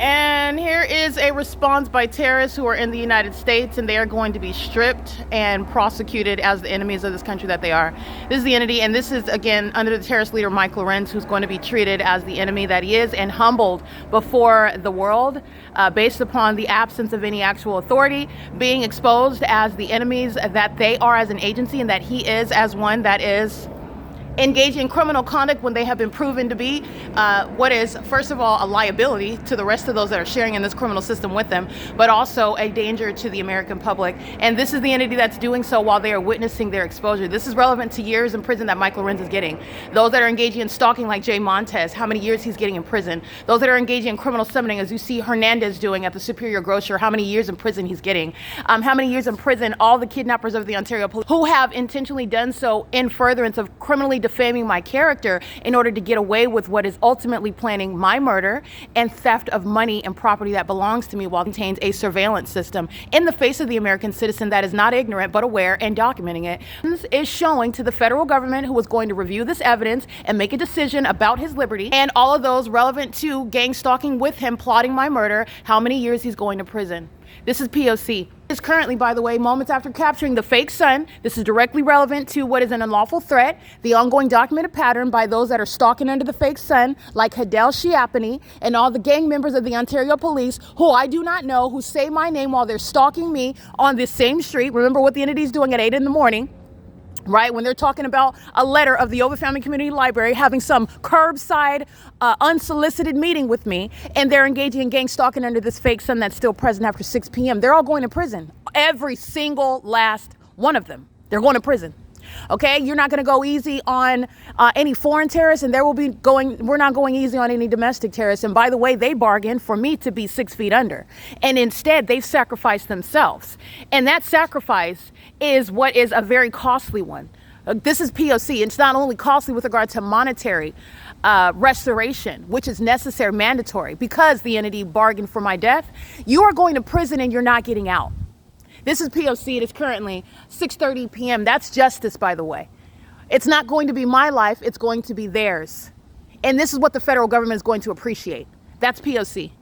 And here is a response by terrorists who are in the United States, and they are going to be stripped and prosecuted as the enemies of this country that they are. This is the entity, and this is, again, under the terrorist leader Mike LORENZ, who's going to be treated as the enemy that he is and humbled before the world based upon the absence of any actual authority, being exposed as the enemies that they are as an agency and that he is as one that is engaging in criminal conduct when they have been proven to be what is, first of all, a liability to the rest of those that are sharing in this criminal system with them, but also a danger to the American public. And this is the entity that's doing so while they are witnessing their exposure. This is relevant to years in prison that Mike LORENZ is getting. Those that are engaging in stalking like Jay Montez, how many years he's getting in prison. Those that are engaging in criminal summoning, as you see Hernandez doing at the Superior Grocer, how many years in prison he's getting. How many years in prison all the kidnappers of the Ontario Police who have intentionally done so in furtherance of criminally defaming my character in order to get away with what is ultimately planning my murder and theft of money and property that belongs to me, while it contains a surveillance system in the face of the American citizen that is not ignorant but aware and documenting it. This is showing to the federal government, who is going to review this evidence and make a decision about his liberty, and all of those relevant to gang stalking with him plotting my murder, how many years he's going to prison. This is P.O.C. Is currently, by the way, moments after capturing the fake son. This is directly relevant to what is an unlawful threat, the ongoing documented pattern by those that are stalking under the fake son, like Hadel Shiapani and all the gang members of the Ontario Police, who I do not know, who say my name while they're stalking me on this same street. Remember what the entity is doing at 8 in the morning. Right, when they're talking about a letter of the OVITT Family Community Library having some curbside unsolicited meeting with me, and they're engaging in gang stalking under this fake son that's still present after 6 p.m. They're all going to prison. Every single last one of them. They're going to prison. Okay, you're not going to go easy on any foreign terrorists, and we're not going easy on any domestic terrorists. And by the way, they bargained for me to be 6 feet under, and instead they've sacrificed themselves. And that sacrifice is what is a very costly one. This is P.O.C. It's not only costly with regard to monetary restoration, which is necessary, mandatory, because the entity bargained for my death. You are going to prison and you're not getting out. This is P.O.C. It is currently 6:30 p.m. That's justice, by the way. It's not going to be my life. It's going to be theirs. And this is what the federal government is going to appreciate. That's P.O.C.